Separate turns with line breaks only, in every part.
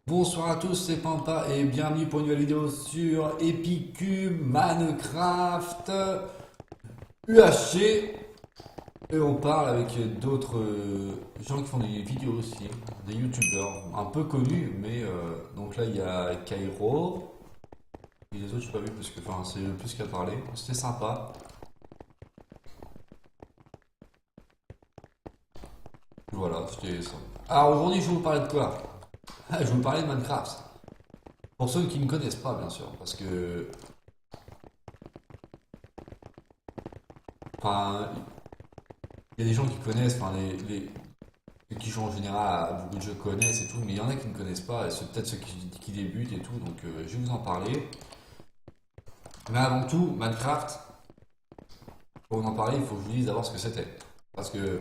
Bonsoir à tous, c'est Pampa et bienvenue pour une nouvelle vidéo sur Epicube, Minecraft, UHC. Et on parle avec d'autres gens qui font des vidéos aussi, des youtubeurs un peu connus, mais donc là il y a Kairo. Et les autres je n'ai pas vu parce que enfin, c'est le plus qu'à parler, c'était sympa. Voilà, c'était ça. Alors aujourd'hui je vais vous parler de quoi? Je vais vous parler de Minecraft. Pour ceux qui ne connaissent pas bien sûr, parce que enfin, il y a des gens qui connaissent, enfin ceux qui jouent en général à beaucoup de jeux connaissent et tout, mais il y en a qui ne connaissent pas, et c'est peut-être ceux qui débutent et tout, donc je vais vous en parler. Mais avant tout, Minecraft, pour vous en parler, il faut que je vous dise d'abord ce que c'était. Parce que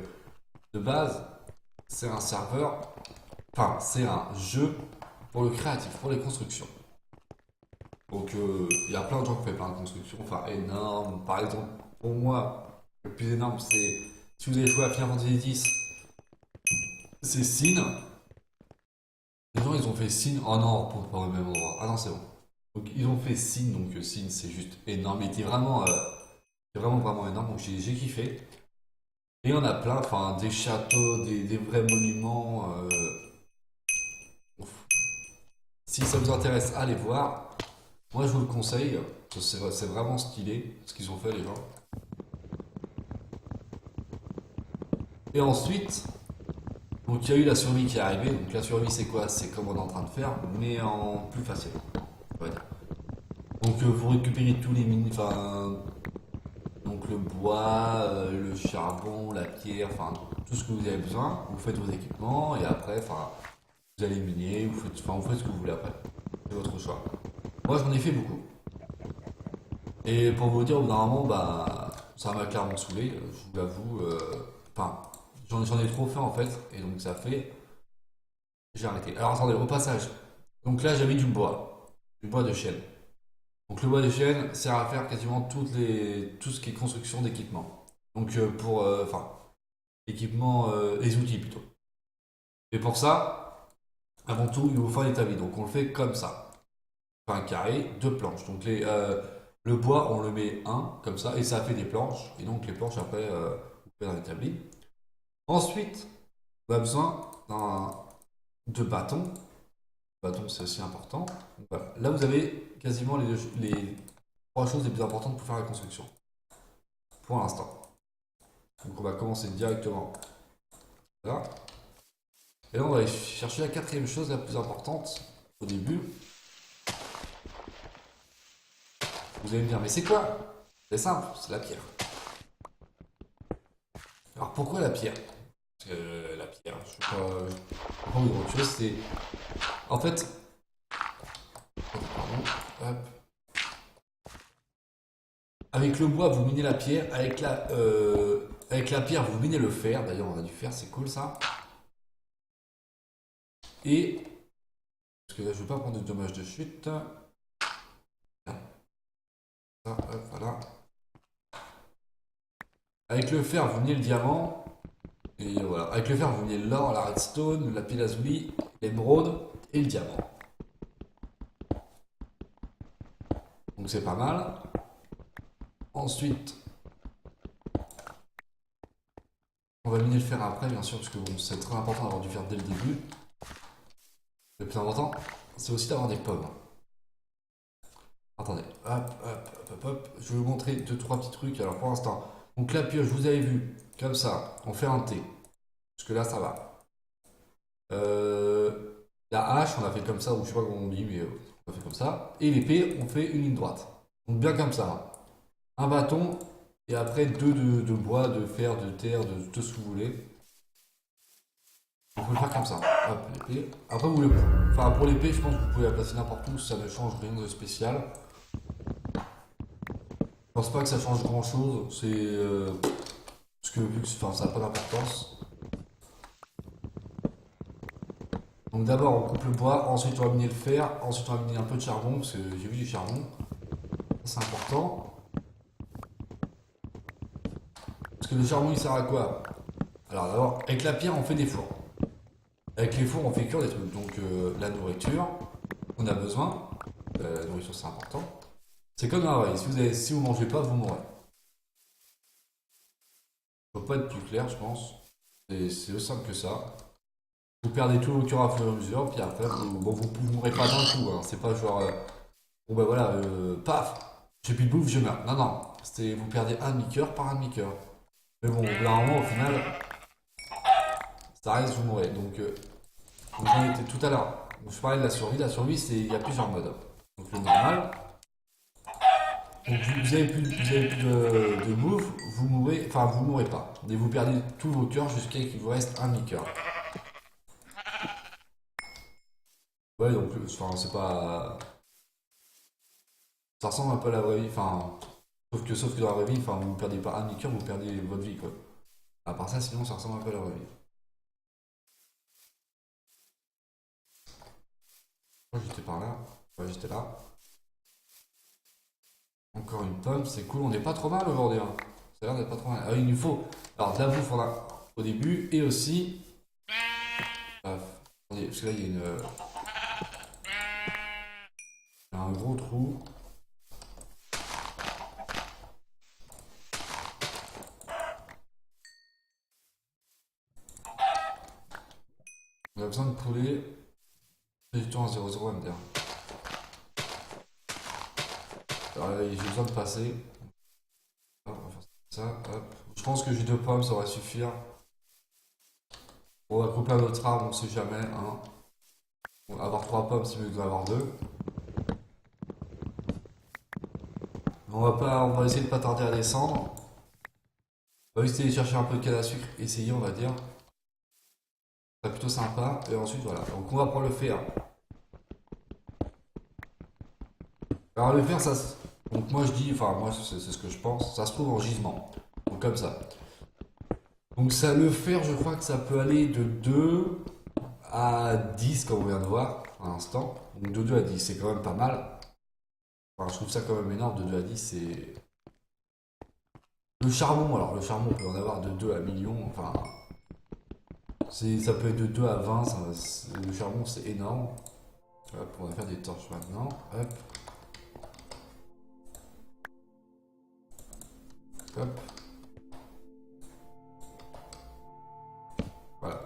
de base, c'est un serveur, enfin c'est un jeu pour le créatif, pour les constructions. Donc il y a plein de gens qui font plein de constructions, enfin énormes. Par exemple, pour moi, le plus énorme c'est, si vous avez joué à Final Fantasy X, c'est Sin. Les gens, ils ont fait Sin. Oh non, pas au même endroit. Ah non, c'est bon. Donc, ils ont fait Sin. Donc, Sin, c'est juste énorme. Il était vraiment, vraiment énorme. Donc, j'ai kiffé. Et on a plein, enfin, des châteaux, des vrais monuments. Ouf. Si ça vous intéresse, allez voir. Moi, je vous le conseille. C'est vraiment stylé ce qu'ils ont fait, les gens. Et ensuite, donc, il y a eu la survie qui est arrivée. Donc, la survie, c'est quoi? C'est comme on est en train de faire, mais en plus facile. On va dire. Donc, vous récupérez tous les mini. Enfin, donc le bois, le charbon, la pierre, enfin tout ce que vous avez besoin. Vous faites vos équipements et après, enfin, vous allez miner, vous faites ce que vous voulez après. C'est votre choix. Moi, j'en ai fait beaucoup. Et pour vous dire, au bout d'un moment, bah, ça m'a clairement saoulé, je vous l'avoue. Enfin, j'en ai trop fait en fait, et donc ça fait, j'ai arrêté. Alors attendez, au passage. Donc là, j'avais du bois de chêne. Donc le bois de chêne sert à faire quasiment tout ce qui est construction d'équipements. Donc enfin, équipement, les outils plutôt. Et pour ça, avant tout, il vous faut un établi. Donc on le fait comme ça. Enfin, un carré, deux planches. Donc le bois, on le met un, comme ça, et ça fait des planches. Et donc les planches, après, vous faites un établi. Ensuite, on a besoin de bâtons. Bâtons, c'est aussi important. Donc, voilà. Là, vous avez quasiment les trois choses les plus importantes pour faire la construction. Pour l'instant. Donc on va commencer directement là. Et là, on va aller chercher la quatrième chose la plus importante au début. Vous allez me dire, mais c'est quoi? C'est simple, c'est la pierre. Alors pourquoi la pierre? Parce que la pierre, je sais pas vous dire autre chose, c'est. En fait, pardon, hop. Avec le bois, vous minez la pierre. Avec la pierre, vous minez le fer. D'ailleurs, on a du fer, c'est cool ça. Et. Parce que là, je ne veux pas prendre de dommages de chute. Ça, hop, voilà. Avec le fer, vous minez le diamant. Et voilà. Avec le fer, vous minez l'or, la redstone, la lazuli, l'émeraude et le diamant. Donc c'est pas mal. Ensuite, on va miner le fer après, bien sûr, parce que bon, c'est très important d'avoir du fer dès le début. Le plus important, c'est aussi d'avoir des pommes. Attendez, hop. Je vais vous montrer deux, trois petits trucs. Alors pour l'instant, donc la pioche, vous avez vu, comme ça, on fait un T. Parce que là, ça va. La hache, on a fait comme ça, ou je sais pas comment on dit, mais on a fait comme ça. Et l'épée, on fait une ligne droite. Donc bien comme ça. Un bâton, et après deux de bois, de fer, de terre, de tout ce que vous voulez. On peut le faire comme ça. Hop, l'épée. Après, vous voulez. Enfin, pour l'épée, je pense que vous pouvez la placer n'importe où, ça ne change rien de spécial. Je pense pas que ça change grand chose, c'est. Parce que vu que enfin, ça n'a pas d'importance. Donc d'abord on coupe le bois, ensuite on va miner le fer, ensuite on va miner un peu de charbon, parce que j'ai vu du charbon. C'est important. Parce que le charbon il sert à quoi? Alors d'abord, avec la pierre on fait des fours. Avec les fours, on fait cuire des trucs. Donc la nourriture, on a besoin. La nourriture, c'est important. C'est comme dans la vraie vie. Si vous mangez pas, vous mourrez. Ça peut pas être plus clair, je pense. C'est aussi simple que ça. Vous perdez tout vos cœurs à fur et à mesure, puis après, vous mourrez pas d'un coup. Hein. C'est pas genre, bon ben voilà, paf, j'ai plus de bouffe, je meurs. Non, non. Vous perdez un demi-cœur par un demi-cœur. Mais bon, au bout d'un moment, au final, ça reste, vous mourrez. Donc, comme j'en étais tout à l'heure. Je parlais de la survie. La survie, il y a plusieurs modes. Donc le normal. Donc vous avez plus de bouffe, vous mourrez, enfin vous mourrez pas. Mais vous perdez tous vos cœurs jusqu'à ce qu'il vous reste un demi-cœur. Ouais, donc enfin c'est pas. Ça ressemble un peu à la vraie vie, enfin. Sauf que dans la vraie vie, enfin vous perdez pas un demi-cœur, vous perdez votre vie quoi. À part ça, sinon ça ressemble un peu à la vraie vie. Moi j'étais par là. Ouais, j'étais là. Encore une pomme, c'est cool, on n'est pas trop mal aujourd'hui. Hein. Ça a l'air d'être pas trop mal. Ah, il nous faut. Alors de la bouffe au début et aussi. Attendez, parce que là il y a un gros trou. On a besoin de poulet. Du temps à 0,0 MDR. Alors là, j'ai besoin de passer. Hop, on va faire ça, hop. Je pense que j'ai deux pommes, ça va suffire. On va couper à notre arbre, on sait jamais. Hein. On va avoir trois pommes, c'est mieux que d'en avoir deux. On va essayer de pas tarder à descendre. On va essayer de chercher un peu de canne à sucre, essayer, on va dire. C'est plutôt sympa. Et ensuite, voilà. Donc on va prendre le fer. Alors le fer, donc moi je dis, enfin moi c'est ce que je pense, ça se trouve en gisement. Donc comme ça. Donc ça, le fer, je crois que ça peut aller de 2 à 10 comme on vient de voir à l'instant. Donc de 2 à 10, c'est quand même pas mal. Enfin, je trouve ça quand même énorme, de 2 à 10, c'est... Le charbon, alors le charbon, on peut en avoir de 2 à millions, enfin... Ça peut être de 2 à 20, le charbon c'est énorme. Hop, on va faire des torches maintenant. Hop, hop, voilà.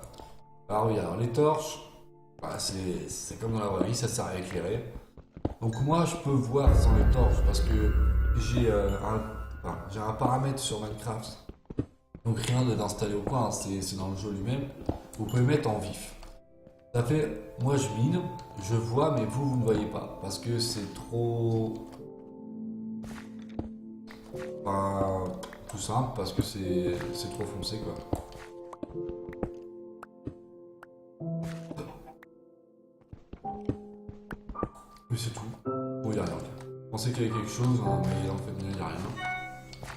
Alors oui, alors les torches, bah, c'est comme dans la vraie vie, ça sert à éclairer. Donc moi je peux voir sans les torches parce que j'ai un paramètre sur Minecraft. Donc rien d'installé au point, hein, c'est dans le jeu lui-même. Vous pouvez mettre en vif. Ça fait, moi je mine, je vois, mais vous ne voyez pas. Parce que c'est trop... Enfin, tout simple, parce que c'est trop foncé quoi. Mais c'est tout. Bon, il a rien. Je pensais qu'il y avait quelque chose, hein, mais en fait il n'y a rien.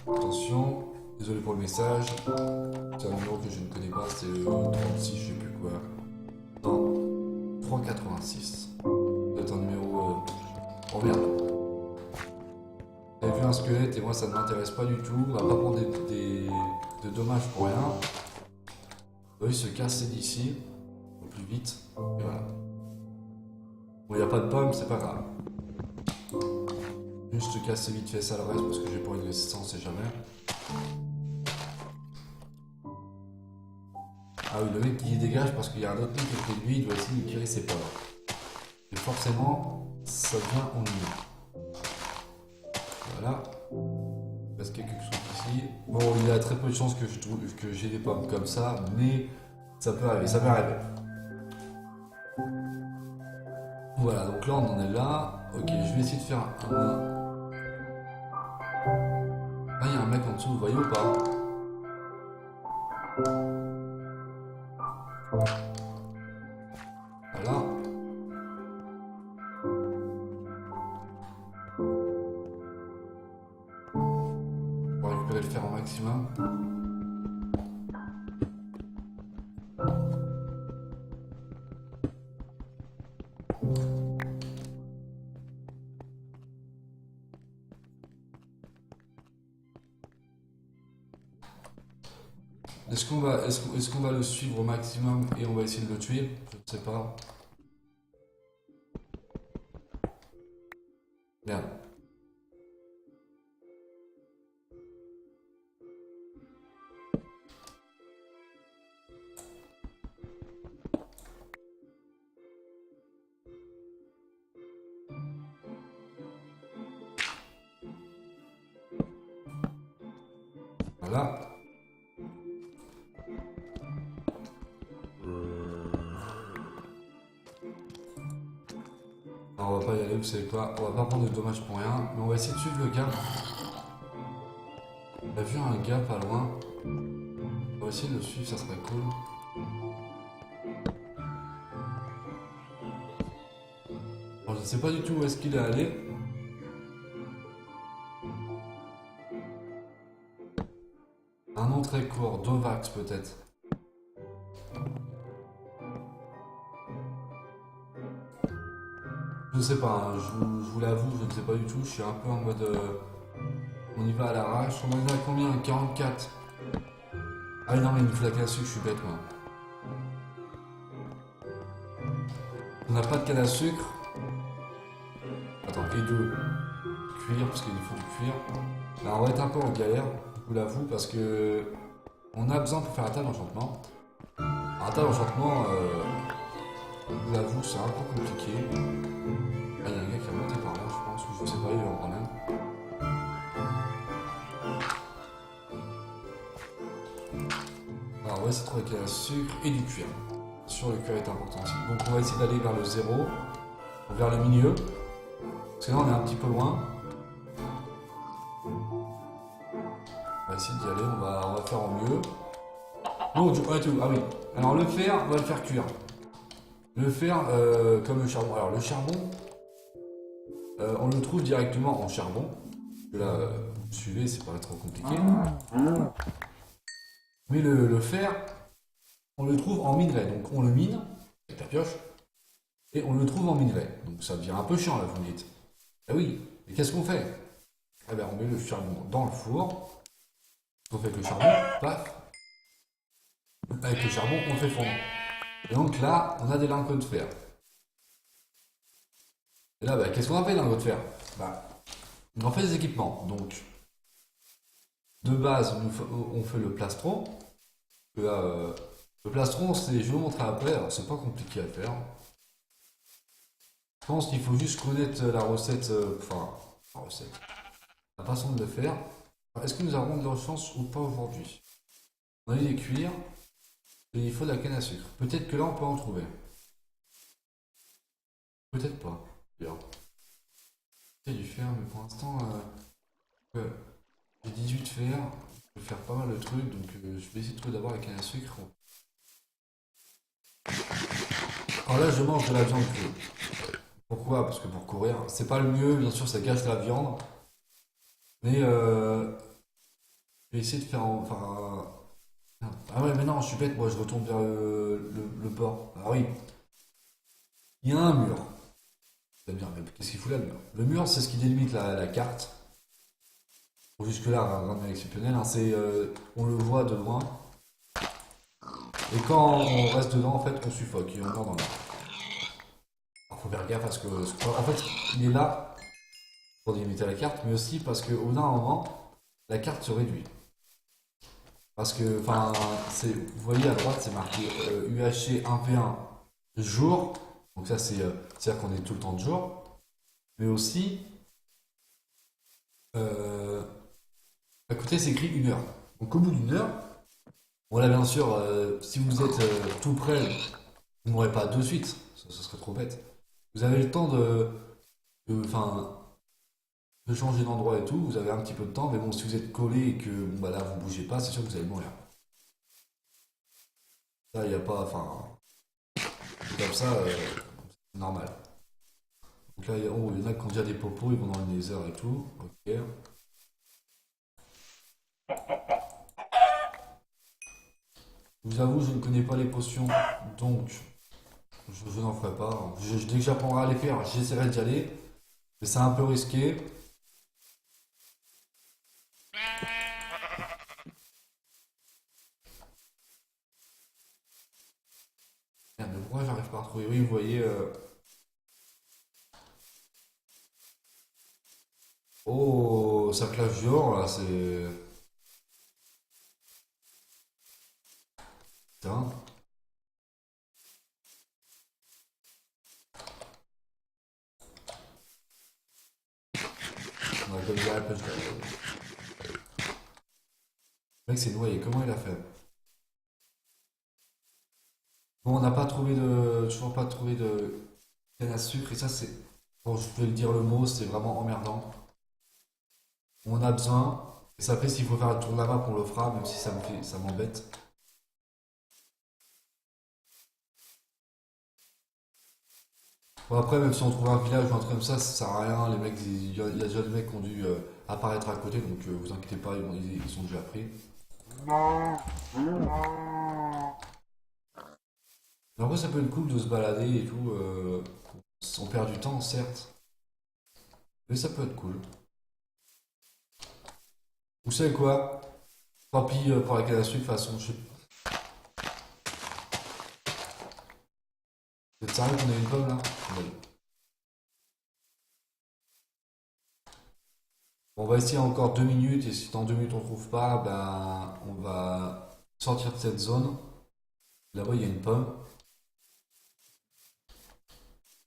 Attention, désolé pour le message. C'est un numéro que je ne connais pas, c'est le 36, je sais plus quoi. Non, 386. C'est un numéro... Oh merde. J'avais vu un squelette et moi ça ne m'intéresse pas du tout. On va pas prendre de dommages pour rien. Il se casser d'ici. Au plus vite. Et voilà. Bon, il n'y a pas de pomme, c'est pas grave. Juste casser vite fait ça le reste parce que j'ai pas envie de laisser ça, on sait jamais. Ah oui, le mec qui dégage parce qu'il y a un autre mec qui est côté de lui, il doit essayer de tirer ses pommes. Et forcément, ça devient ennuyeux. Voilà. Parce qu'il y a quelque chose ici. Bon, il y a très peu de chances que j'ai des pommes comme ça, mais ça peut arriver, ça m'est arrivé. Voilà, donc là on en est là. Ok, je vais essayer de faire un... Ah, il y a un mec en dessous, vous voyez ou pas? Voilà. On va récupérer le fer au maximum. est-ce qu'on va le suivre au maximum et on va essayer de le tuer? Je ne sais pas. Merde. Voilà. Alors, on va pas y aller, vous savez quoi? On va pas prendre de dommages pour rien, mais on va essayer de suivre le gars. On a vu un gars pas loin. On va essayer de le suivre, ça serait cool. Alors, je ne sais pas du tout où est-ce qu'il est allé. Un nom très court, Dovax peut-être. Je ne sais pas, hein, je vous l'avoue, je ne sais pas du tout. Je suis un peu en mode. On y va à l'arrache. On en est à combien? 44. Ah non, mais il me faut la canne à sucre, je suis bête moi. On n'a pas de canne à sucre. Attends, et de cuir, parce qu'il nous faut du cuir. Là, on va être un peu en galère, je vous l'avoue, parce que. On a besoin pour faire un tas d'enchantement. Un tas d'enchantement, je vous l'avoue, c'est un peu compliqué. Ah, il y a un gars qui a monté par là, je pense, ou je sais pas, il est en prendre un. Alors, on va essayer de trouver qu'il y a sucre et du cuir. Sur le cuir est important aussi. Donc, on va essayer d'aller vers le 0, vers le milieu. Parce que là, on est un petit peu loin. On va essayer d'y aller, on va faire au mieux. Donc, ah oui. Alors, le fer, on va le faire cuire. Le fer, comme le charbon. Alors, le charbon, on le trouve directement en charbon. Parce que là, vous suivez, c'est pas trop compliqué. Mais le fer, on le trouve en minerai. Donc, on le mine avec la pioche. Et on le trouve en minerai. Donc, ça devient un peu chiant, là, vous me dites. Ah oui, mais qu'est-ce qu'on fait? Eh bien, on met le charbon dans le four. On fait avec le charbon, paf. Avec le charbon, on le fait fondre. Et donc là, on a des lingots de fer. Et là, bah, qu'est-ce qu'on a fait, lingots de fer? Bah, on en fait des équipements. Donc, de base, on fait le plastron. Là, le plastron, je vais vous montrer après. Alors, c'est pas compliqué à faire. Je pense qu'il faut juste connaître la recette. Enfin, la recette. La façon de le faire. Est-ce que nous avons de la chance ou pas aujourd'hui? On a eu des cuirs. Et il faut de la canne à sucre. Peut-être que là, on peut en trouver. Peut-être pas. D'ailleurs. Il y a du fer, mais pour l'instant, j'ai 18 fer. Je peux faire pas mal de trucs, donc je vais essayer de trouver d'abord la canne à sucre. Alors là, je mange de la viande crue. Pourquoi? Parce que pour courir, c'est pas le mieux, bien sûr, ça gâche la viande. Mais je vais essayer de faire. Enfin. Ah ouais, mais non, je suis bête, moi, je retourne vers le bord. Ah oui, il y a un mur. Mais qu'est-ce qu'il fout là, le mur? Le mur, c'est ce qui délimite la carte. Bon, jusque-là, rien d'exceptionnel, hein, on le voit de loin. Et quand on reste dedans, en fait, on suffoque et on meurt dans l'air. Alors, faut faire gaffe parce que, en fait, il est là pour délimiter la carte, mais aussi parce qu'au bout d'un moment, la carte se réduit. Parce que, enfin, vous voyez à droite, c'est marqué UHC 1v1 jour. Donc ça, c'est-à-dire qu'on est tout le temps de jour. Mais aussi, à côté, c'est écrit 1 heure. Donc au bout d'une heure, bon là, bien sûr, si vous êtes tout près, vous ne mourrez pas de suite. Ça serait trop bête. Vous avez le temps enfin, de changer d'endroit et tout. Vous avez un petit peu de temps. Mais bon, si vous êtes collé et que bon, bah là, vous ne bougez pas, c'est sûr que vous allez mourir. Là, il n'y a pas... Enfin, comme ça, c'est normal. Donc là, il y en a qui ont déjà des popos, ils vont dans le nether et tout. Ok. Je vous avoue, je ne connais pas les potions, donc je n'en ferai pas. Dès que j'apprendrai à les faire, j'essaierai d'y aller. Mais c'est un peu risqué. parcourir. Oui, vous voyez. Oh, ça clash dehors là, c'est. Putain. On va comme ça, le mec s'est noyé, comment il a fait? Bon, on n'a pas trouvé de. Toujours pas trouvé de canne à sucre, et ça c'est. Bon, je vais le dire le mot, c'est vraiment emmerdant. On a besoin. Et ça fait s'il faut faire un tour de la map, on le fera, même si ça me fait, ça m'embête. Bon, après, même si on trouve un village ou un truc comme ça sert à rien. Les mecs, il y a déjà des mecs qui ont dû apparaître à côté, donc vous inquiétez pas, ils sont déjà pris. Mais après, ça peut être cool de se balader et tout. On perd du temps, certes, mais ça peut être cool. Vous savez quoi? Tant pis pour la canne à sucre, de toute façon, je sais. Vous êtes sérieux qu'on a une pomme là? Ouais. On va essayer encore 2 minutes, et si dans 2 minutes on trouve pas, ben on va sortir de cette zone. Là-bas, il y a une pomme.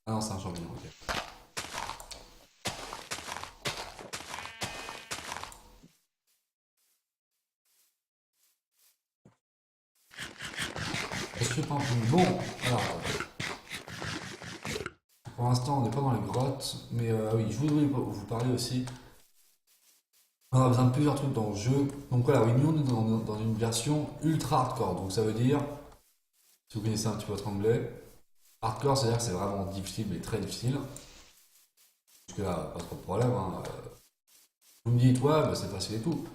Ah non, c'est un champignon, ok. Est-ce que pamplemousse? Bon, alors, pour l'instant, on n'est pas dans les grottes, mais ah oui, je voulais vous parler aussi. On a besoin de plusieurs trucs dans le jeu. Donc voilà, oui, nous on est dans une version ultra hardcore. Donc ça veut dire, si vous connaissez un petit peu votre anglais, hardcore, c'est-à-dire que c'est vraiment difficile, mais très difficile. Parce que là, pas trop de problème, hein. Vous me dites, ouais, bah, c'est facile et tout.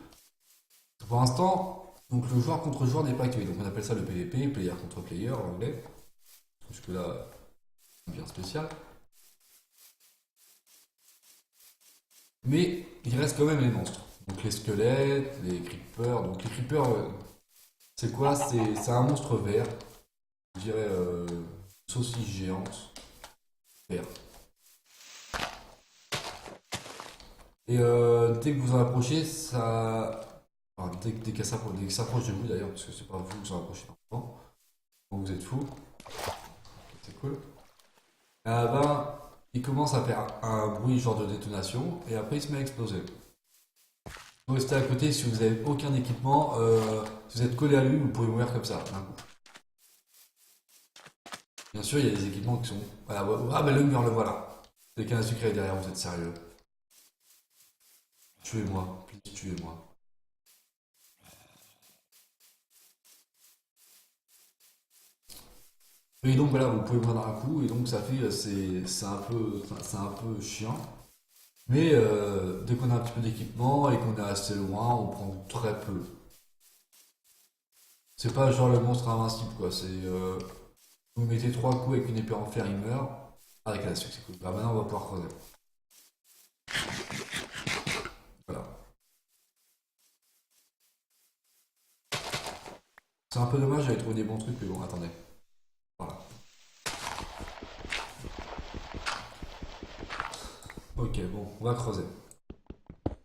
Pour l'instant, donc le joueur contre joueur n'est pas activé. Donc on appelle ça le PvP, player contre player en anglais. Jusque là, bien spécial. Mais il reste quand même les monstres. Donc les squelettes, les creepers. Donc les creepers, c'est quoi? C'est un monstre vert. Je dirais saucisse géante vert. Et dès que vous en approchez, ça. Enfin, dès qu'elle s'approche de vous d'ailleurs, parce que c'est pas vous qui vous en approchez normalement. Donc vous êtes fou, c'est cool. Ben, il commence à faire un bruit genre de détonation et après il se met à exploser. Vous restez à côté si vous n'avez aucun équipement. Si vous êtes collé à lui, vous pouvez mourir comme ça d'un coup. Bien sûr, il y a des équipements qui sont. Voilà, ah, ben le mur, le voilà. Dès qu'il y a un secret derrière, vous êtes sérieux. Tuez-moi, please, tuez-moi. Et donc voilà, vous pouvez prendre un coup, et donc ça fait, c'est un peu chiant. Mais dès qu'on a un petit peu d'équipement et qu'on est assez loin, on prend très peu. C'est pas genre le monstre invincible quoi, c'est vous mettez 3 coups avec une épée en fer, il meurt. Ah, avec la sucre, c'est cool. Bah maintenant on va pouvoir creuser. Voilà. C'est un peu dommage, j'avais trouvé des bons trucs, mais bon, attendez. Voilà. Ok, bon, on va creuser.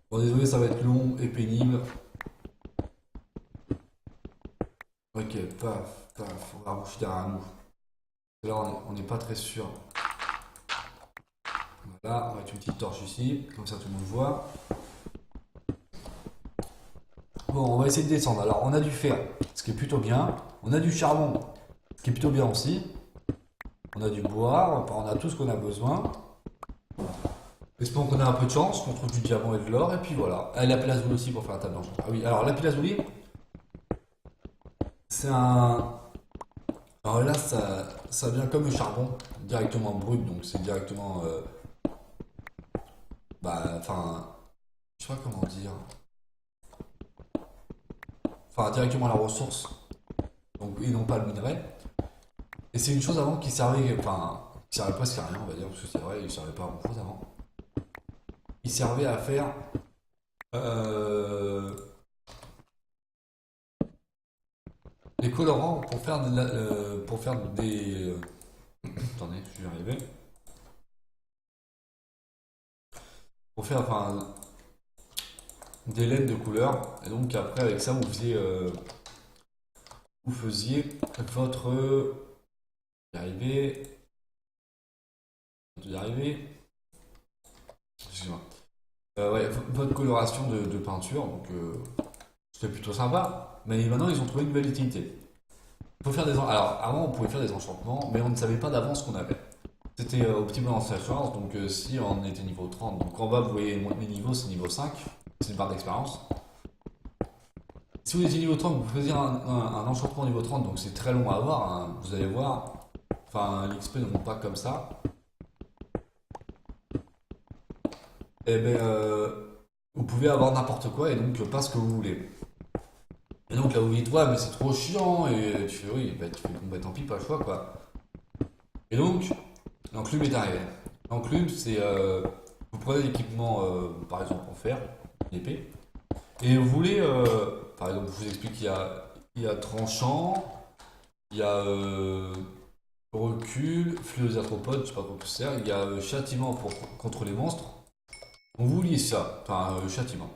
Bon, désolé, ça va être long et pénible. Ok, paf, paf, on va reboucher derrière nous. Là, on n'est pas très sûr. Voilà, on va mettre une petite torche ici, comme ça tout le monde voit. Bon, on va essayer de descendre. Alors, on a du fer, ce qui est plutôt bien. On a du charbon, ce qui est plutôt bien aussi. On a du bois, enfin, on a tout ce qu'on a besoin. Espérons qu'on ait un peu de chance, qu'on trouve du diamant et de l'or, et puis voilà. Ah, la lazuli aussi pour faire la table blanche. Ah oui, alors la lazuli, c'est un. Alors là, ça vient comme le charbon, directement brut, donc c'est directement. Bah, enfin. Je sais pas comment dire. Enfin, directement la ressource, donc, et non pas le minerai. Et c'est une chose avant qui servait. Enfin, qui servait presque à rien, on va dire, parce que c'est vrai, il servait pas à grand chose avant. Il servait à faire. euh, les colorants pour faire, pour faire des. Attendez, je vais y arriver. Pour faire enfin, des laines de couleur. Et donc après avec ça vous faisiez votre... y arriver. Y arriver. Excusez-moi. Ouais, votre coloration de peinture. Donc c'était plutôt sympa. Mais maintenant ils ont trouvé une nouvelle utilité. Il faut faire des alors avant on pouvait faire des enchantements, mais on ne savait pas d'avance ce qu'on avait. C'était optimal en Sachance, donc si on était niveau 30, donc en bas vous voyez les niveaux, c'est niveau 5, c'est une barre d'expérience. Si vous étiez niveau 30, vous faisiez un enchantement niveau 30, donc c'est très long à avoir, hein, vous allez voir. Enfin, l'XP ne monte pas comme ça. Et ben, vous pouvez avoir n'importe quoi et donc pas ce que vous voulez. Et donc là vous dites, ouais, mais c'est trop chiant, et tu fais, oui, bah, tu fais, bon, bah, tant pis, pas le choix, quoi. Et donc, l'enclume est arrivé. L'enclume, c'est. Vous prenez l'équipement, par exemple en fer, une épée, et vous voulez. Par exemple, je vous explique il y a tranchant, il y a recul, flux aux arthropodes, je sais pas quoi que c'est, il y a châtiment contre les monstres. Donc vous liez ça, enfin châtiment.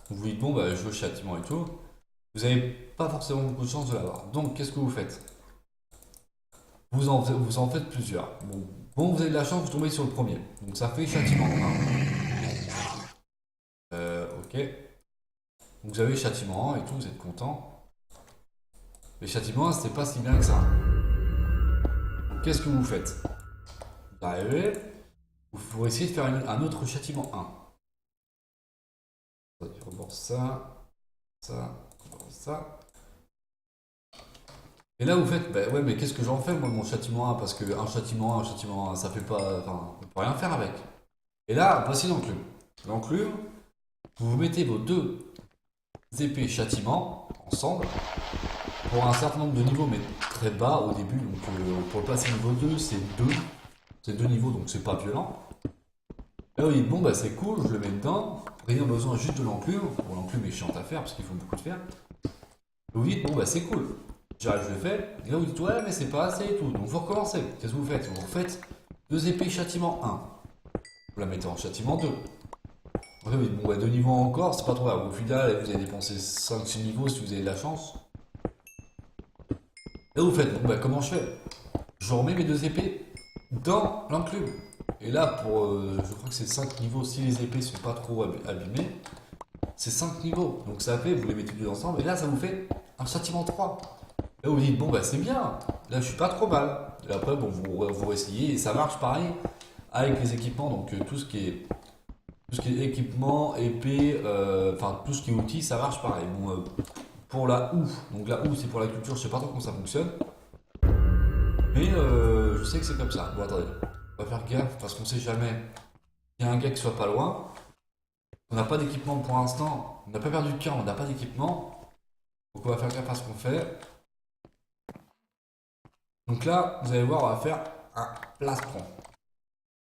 Vous dites, bon, bah, je veux châtiment et tout. Vous n'avez pas forcément beaucoup de chance de l'avoir. Donc, qu'est-ce que vous faites? Vous en faites plusieurs. Bon, vous avez de la chance, vous tombez sur le premier. Donc ça fait châtiment 1. Ok. Donc vous avez châtiment 1 et tout, vous êtes content. Mais châtiment 1, c'était pas si bien que ça. Donc qu'est-ce que vous faites? Vous arrivez, vous essayez de faire un autre châtiment 1. On va ça, ça. Et là vous faites, bah ouais, mais qu'est-ce que j'en fais moi de mon châtiment 1? Parce que un châtiment 1, ça fait pas. Enfin, on peut rien faire avec. Et là, voici l'enclume. L'enclume, vous mettez vos deux épées châtiment ensemble pour un certain nombre de niveaux, mais très bas au début. Donc pour le passer niveau 2, c'est 2. C'est 2 niveaux, donc c'est pas violent. Là vous dites, bon bah c'est cool, je le mets dedans. Rien besoin juste de l'enclume. Bon, l'enclume est chiante à faire parce qu'il faut beaucoup de fer. Vous dites, bon bah c'est cool. J'arrive, je le fais. Et là vous dites, ouais, mais c'est pas assez et tout. Donc vous recommencez. Qu'est-ce que vous faites? Vous refaites deux épées châtiment 1. Vous la mettez en châtiment 2. Après, vous dites, bon, bah, 2 niveaux encore, c'est pas trop grave. Au final, vous avez dépensé 5-6 niveaux si vous avez de la chance. Là, vous faites, bon, bah, comment je fais? Je remets mes deux épées dans l'enclume. Et là, je crois que c'est 5 niveaux. Si les épées sont pas trop abîmées, c'est 5 niveaux. Donc ça fait, vous les mettez deux ensemble. Et là, ça vous fait un châtiment 3. Là, vous dites, bon, bah, c'est bien. Là, je suis pas trop mal. Et après, bon, vous réessayez. Et ça marche pareil avec les équipements. Donc tout ce qui est équipement, épée, enfin tout ce qui est outils, ça marche pareil. Bon, pour la houe, donc la houe c'est pour la culture, je sais pas trop comment ça fonctionne, mais je sais que c'est comme ça. Bon, attendez, on va faire gaffe parce qu'on sait jamais. Il y a un gars qui soit pas loin, on n'a pas d'équipement pour l'instant, on n'a pas perdu de cœur, on n'a pas d'équipement, donc on va faire gaffe à ce qu'on fait. Donc là, vous allez voir, on va faire un plastron.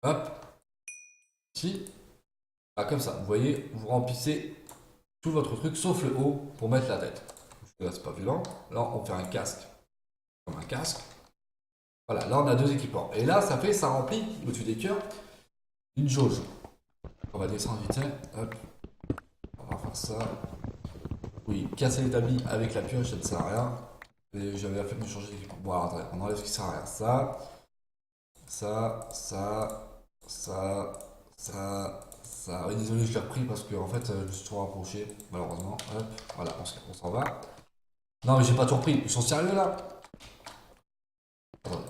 Hop, ici. Ah, comme ça, vous voyez, vous remplissez tout votre truc sauf le haut pour mettre la tête. Là, c'est pas violent. Là, on fait un casque comme un casque. Voilà, là, on a deux équipements. Et là, ça remplit au-dessus des cœurs une jauge. On va descendre vite. Hop. On va faire ça. Oui, casser l'établi avec la pioche, ça ne sert à rien. J'avais la flemme de changer d'équipement. Bon, alors, attendez, on enlève ce qui sert à rien. Ça. Oui, désolé, je l'ai repris parce que en fait, je me suis trop rapproché, malheureusement. Hop, voilà, on s'en va. Non, mais j'ai pas tout repris. Ils sont sérieux là? Attendez.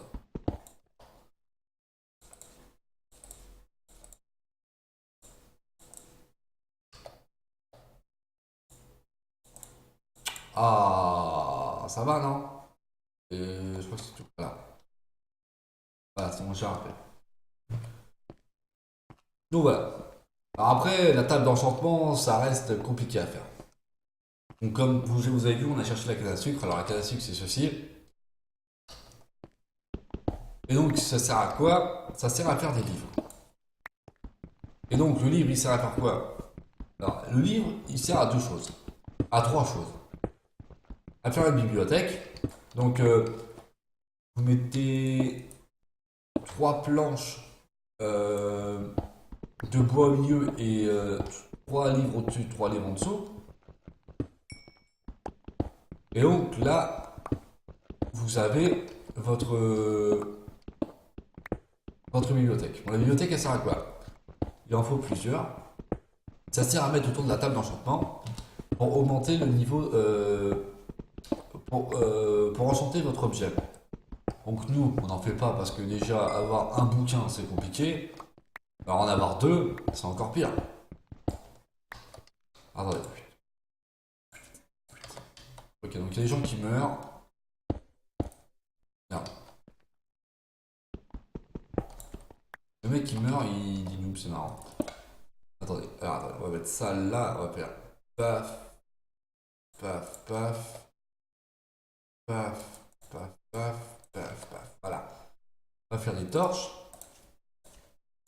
Ah, ça va, non? Et je crois que c'est tout. Voilà, voilà c'est mon cher rappel. Donc voilà. Alors après, la table d'enchantement, ça reste compliqué à faire. Donc comme vous avez vu, on a cherché la canne à sucre. Alors la canne à sucre, c'est ceci. Et donc ça sert à quoi? Ça sert à faire des livres. Et donc le livre, il sert à faire quoi? Alors le livre, il sert à deux choses. À trois choses. À faire une bibliothèque. Donc Vous mettez 3 planches de bois au milieu et 3 livres au-dessus, 3 livres en dessous. Et donc là, vous avez votre bibliothèque. Bon, la bibliothèque, elle sert à quoi? Il en faut plusieurs. Ça sert à mettre autour de la table d'enchantement pour augmenter le niveau, pour enchanter votre objet. Donc nous, on n'en fait pas parce que déjà avoir un bouquin, c'est compliqué. Alors en avoir 2, c'est encore pire. Attendez. Ok, donc il y a des gens qui meurent. Non. Le mec qui meurt, il dit noob, c'est marrant. Attendez, alors, attendez, on va mettre ça là, on va faire paf, paf, paf, paf, paf, paf, paf, paf. Voilà. On va faire des torches.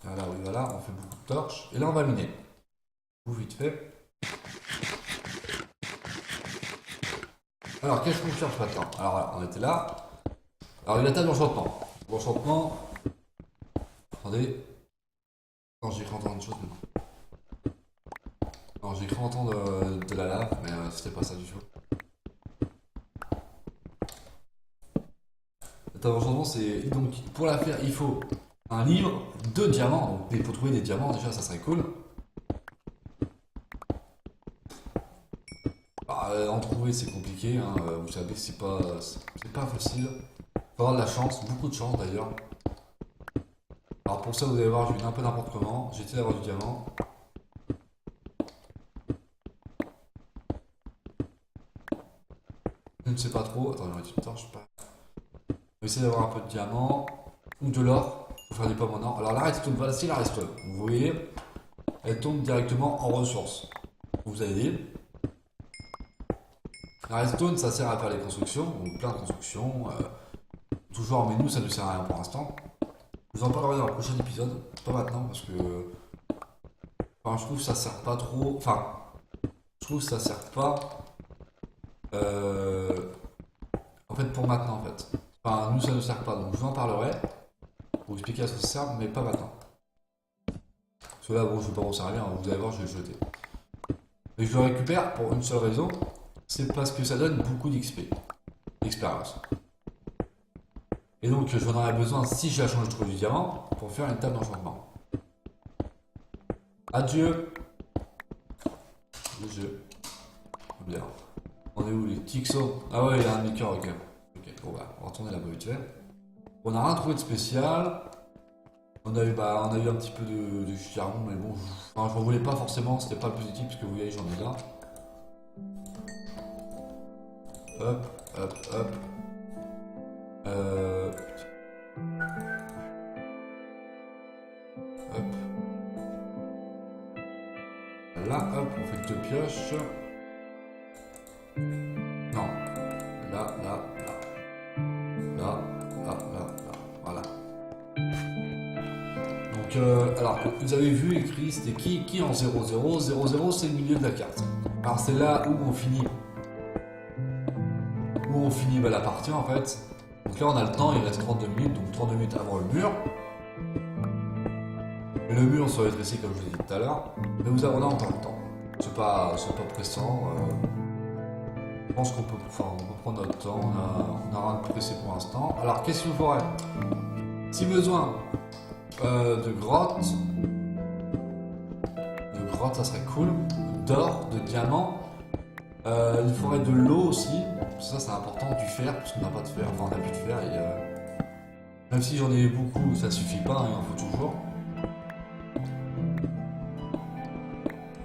Voilà, oui, voilà, on fait beaucoup de torches. Et là, on va miner. Vous, vite fait. Alors, qu'est-ce qu'on cherche maintenant? Alors, voilà, on était là. Alors, il y a la table d'enchantement. L'enchantement. Attendez. Non, j'ai cru entendre une chose maintenant. Non, j'ai cru entendre de la lave, mais c'était pas ça du tout. La table d'enchantement, c'est. Donc, pour la faire, il faut un livre, 2 diamants. Donc, il faut trouver des diamants, déjà, ça serait cool. Bah, en trouver, c'est compliqué, hein. Vous savez, c'est pas facile. Faut avoir de la chance, beaucoup de chance d'ailleurs. Alors pour ça, vous allez voir, je vais un peu n'importe comment. J'ai essayé d'avoir du diamant. Je ne sais pas trop. Attends, j'aurais une torche. Pas. On va essayer d'avoir un peu de diamant ou de l'or pour faire des pommes en or. Alors la redstone, voilà, c'est la redstone. Vous voyez, elle tombe directement en ressources. Vous avez dit. La redstone, ça sert à faire les constructions, donc plein de constructions. Toujours, mais nous, ça ne sert à rien pour l'instant. Je vous en parlerai dans le prochain épisode, pas maintenant parce que. Enfin, je trouve que ça sert pas trop. Enfin, je trouve que ça sert pas. En fait, pour maintenant, en fait. Enfin, nous, ça ne sert pas, donc je vous en parlerai pour vous expliquer à ce que ça sert, mais pas maintenant. Parce que là, bon, je ne vais pas m'en servir, hein, vous allez voir, je vais le jeter. Mais je le récupère pour une seule raison, c'est parce que ça donne beaucoup d'XP, d'expérience. Et donc, j'en aurai besoin si j'ai la chance de trouver du diamant pour faire une table d'enchantement. Adieu. Le jeu. Bien. On est où les Tixo? Ah ouais, il a un demi-cœur, ok. Ok, bon bah, on va retourner là-bas vite fait. On n'a rien trouvé de spécial. On a eu un petit peu de charbon, mais bon, enfin, je n'en voulais pas forcément, c'était pas le positif, parce que vous voyez, j'en ai là. Hop, hop, hop. Hop. Là, hop, on fait 2 pioches. Non. Là, là, là. Là, là, là, là. Voilà. Donc, alors, vous avez vu écrit, c'était qui en 0-0? 0-0, c'est le milieu de la carte. Alors, c'est là où on finit. Bah, la partie en fait. Donc là, on a le temps, il reste 32 minutes, donc 32 minutes avant le mur. Et le mur, ça va être ici, comme je vous l'ai dit tout à l'heure. Mais vous avez là encore le temps. C'est pas pressant. Je pense qu'on peut prendre notre temps. On n'a rien de pressé pour l'instant. Alors, qu'est-ce qu'il vous faudrait? Si besoin de grottes. De grottes, ça serait cool. D'or, de diamants. Il faudrait de l'eau aussi. Ça, c'est important. Du fer, parce qu'on n'a pas de fer. Enfin, on n'a plus de fer. Et, même si j'en ai beaucoup, ça suffit pas. Il en faut toujours.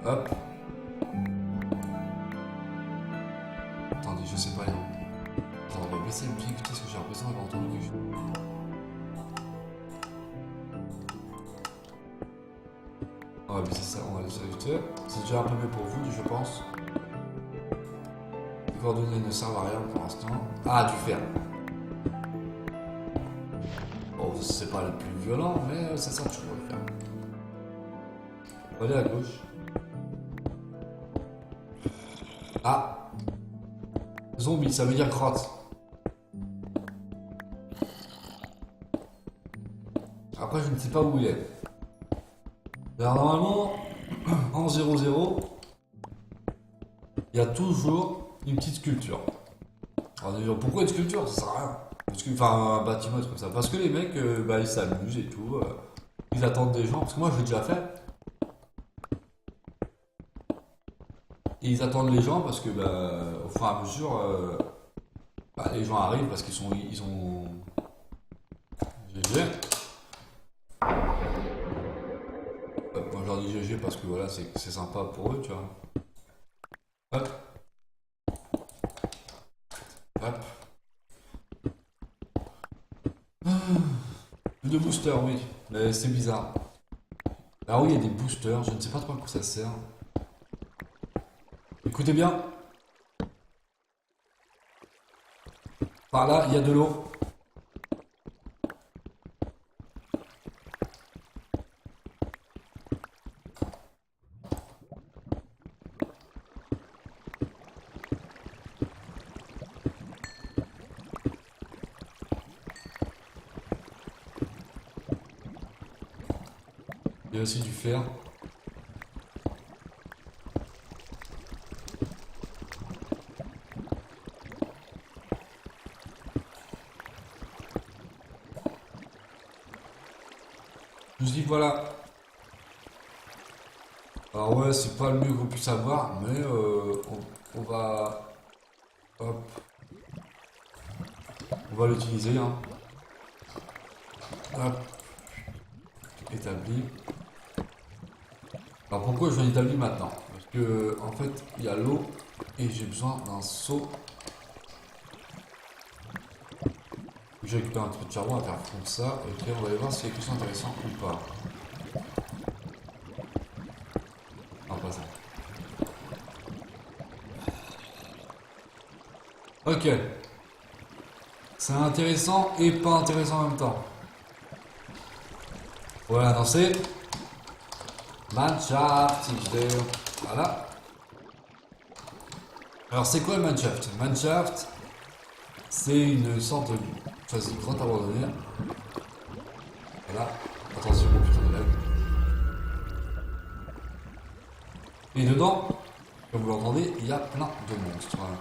Hop. Attendez, je sais pas. Attends, on va baisser la musique parce que j'ai l'impression d'avoir entendu quelque chose. On va baisser ça, on va laisser ajouter. C'est déjà un peu mieux pour vous, je pense. Les coordonnées ne servent à rien pour l'instant. Ah, du fer. Bon, c'est pas le plus violent, mais ça sert toujours le fer. On va aller à gauche. Ah! Zombie, ça veut dire grotte. Après, je ne sais pas où il est. Alors, normalement, en 0-0, il y a toujours une petite sculpture. Alors, déjà, pourquoi une sculpture? Ça sert à rien. Parce que, enfin, un bâtiment, comme ça. Parce que les mecs, bah, ils s'amusent et tout. Ils attendent des gens. Parce que moi, je l'ai déjà fait. Et ils attendent les gens parce que, bah, au fur et à mesure, bah, les gens arrivent parce ils ont. GG. Moi, je leur dis GG parce que voilà, c'est sympa pour eux, tu vois. Hop, hop. De booster, oui. Mais c'est bizarre. Alors oui, il y a des boosters, je ne sais pas trop à quoi ça sert. Écoutez bien, par là, il y a de l'eau. Il y a aussi du fer. Je dis voilà. Alors ouais, c'est pas le mieux qu'on puisse avoir, mais on va... Hop, on va l'utiliser, hein. Hop, établi. Alors pourquoi je l'établis maintenant? Parce que en fait, il y a l'eau et j'ai besoin d'un seau. Je récupère un petit peu de charbon, on va faire fondre ça. Ok, on va aller voir s'il y a quelque chose d'intéressant ou pas. Non, pas ça. Ok. C'est intéressant et pas intéressant en même temps. Voilà, lancer. Mineshaft, XD. Voilà. Alors c'est quoi le mineshaft? Mineshaft, c'est une sorte de grotte abandonnée. Voilà. Attention, oh putain de lag. Et dedans, comme vous l'entendez, il y a plein de monstres. Voilà.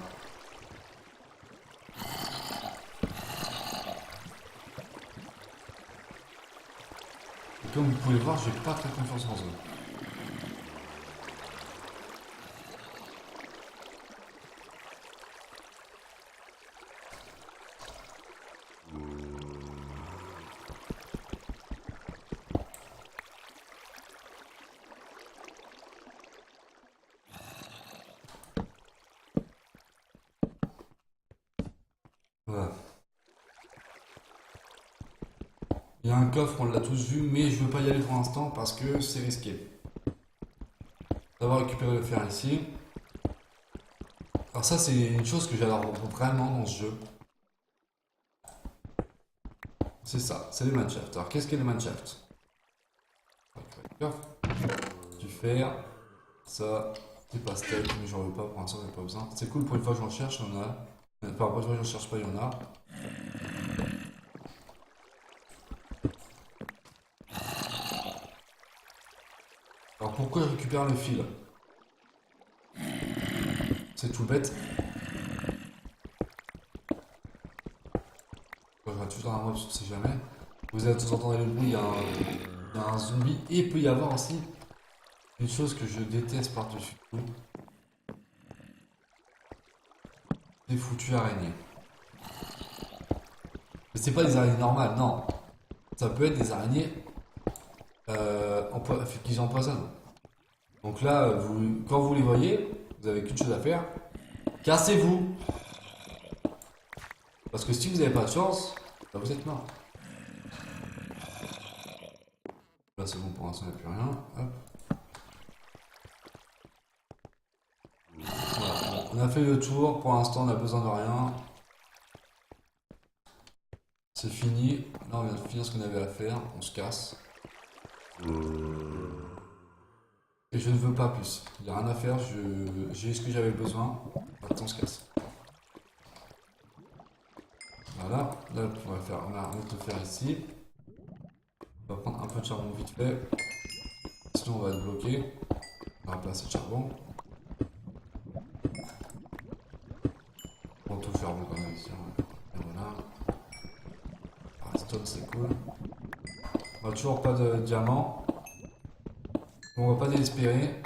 Et comme vous pouvez voir, j'ai pas très confiance en eux. Voilà. Il y a un coffre, on l'a tous vu, mais je veux pas y aller pour l'instant parce que c'est risqué. D'avoir récupéré le fer ici. Alors ça, c'est une chose que j'adore vraiment dans ce jeu. C'est ça, c'est les manshafts. Alors qu'est-ce qu'est les manshafts? Du fer, ça, des pastèques, mais j'en veux pas pour l'instant, j'en ai pas besoin. C'est cool, pour une fois que j'en cherche, il y en a. Enfin, pour une fois que j'en cherche pas, il y en a. Alors pourquoi je récupère le fil? C'est tout bête. Je vais tout dans la mode, je sais jamais. Vous allez tous entendre le bruit, il y a un zombie. Et il peut y avoir aussi une chose que je déteste par-dessus tout. Des foutues araignées. Mais c'est pas des araignées normales, non. Ça peut être des araignées qui empoisonnent. Donc là, quand vous les voyez, vous avez qu'une chose à faire. Cassez-vous. Parce que si vous n'avez pas de chance, bah vous êtes mort. Là c'est bon, pour l'instant il n'y a plus rien. Hop. Voilà. Bon, on a fait le tour, pour l'instant on n'a besoin de rien. C'est fini. Là on vient de finir ce qu'on avait à faire, on se casse. Et je ne veux pas plus. Il n'y a rien à faire, j'ai ce que j'avais besoin. Maintenant on se casse. Voilà, là on va mettre le fer ici. de charbon vite fait. Sinon on va être bloqué. On va pas assez de charbon. On touche charbon quand même ici. Et voilà. Redstone c'est cool. On a toujours pas de diamant. On va pas désespérer.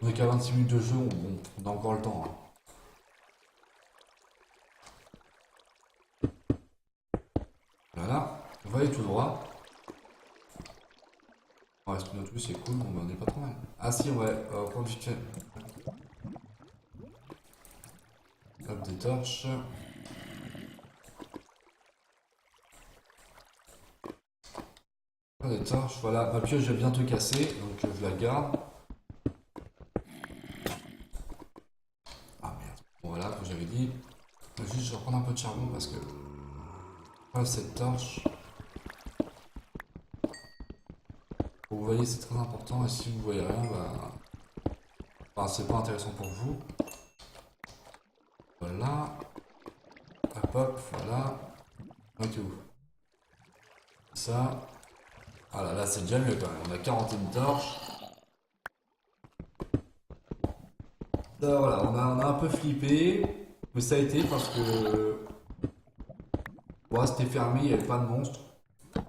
On est qu'à 26 minutes de jeu, on a encore le temps. Hein. Voilà, on va aller tout droit. On reste une autre vue, c'est cool, bon, on est pas trop mal. Ah si, ouais, on va prendre vite fait. Hop, des torches. Des torches, voilà, ma pioche va bientôt casser, donc je la garde. Ah merde, bon voilà, comme j'avais dit. Juste, je vais reprendre un peu de charbon parce que... Voilà, cette torche. Vous voyez, c'est très important, et si vous voyez rien, bah... Enfin, c'est pas intéressant pour vous. Voilà. Hop hop, voilà. Ok, où ça. Ah là, là c'est déjà mieux quand même. On a 41 torches. Ça, voilà, on a un peu flippé. Mais ça a été parce que... Ouais, c'était fermé, il n'y avait pas de monstre. Là,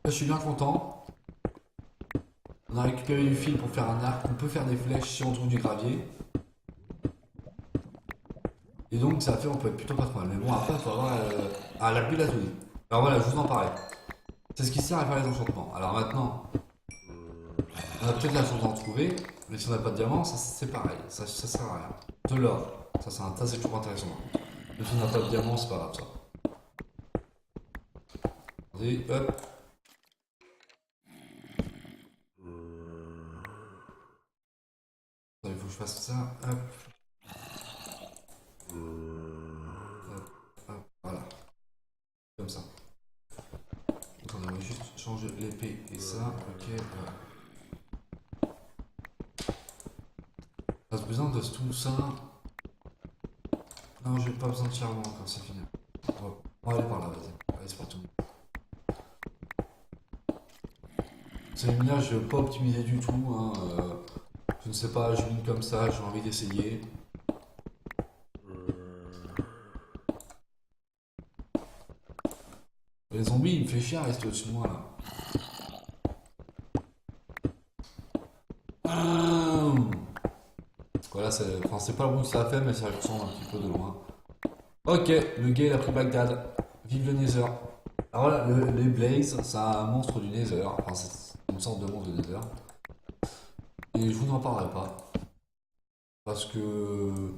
je suis bien content. On a récupéré du fil pour faire un arc. On peut faire des flèches si on trouve du gravier. Et donc ça fait on peut être plutôt pas trop mal. Mais bon après il faut avoir ah, la bulle à tout. Alors voilà, je vous en parlais. C'est ce qui sert à faire les enchantements. Alors maintenant, on a peut-être la chance d'en trouver, mais si on n'a pas de diamant, ça c'est pareil. Ça sert à rien. De l'or, ça c'est toujours intéressant. Mais si on n'a pas de diamant, c'est pas grave ça. Allez, hop. Il faut que je fasse ça. Hop. Hop, hop, voilà. Comme ça. Donc on va juste changer l'épée et ça. Ok, voilà. Pas besoin de tout ça. Non, j'ai pas besoin de charbon encore, c'est fini. On va aller par là, vas-y. Allez, c'est parti. Ces mines-là, je ne vais pas optimiser du tout. Hein. Je ne sais pas, je mine comme ça, j'ai envie d'essayer. Les zombies, il me fait chier à rester au-dessus de moi là. Voilà, c'est pas le bruit que ça a fait, mais ça ressemble un petit peu de loin. Ok, le gars il a pris Bagdad. Vive le Nether. Alors là, les Blaze, c'est un monstre du Nether. Enfin, c'est une sorte de monstre de Nether. Et je vous n'en parlerai pas. Parce que.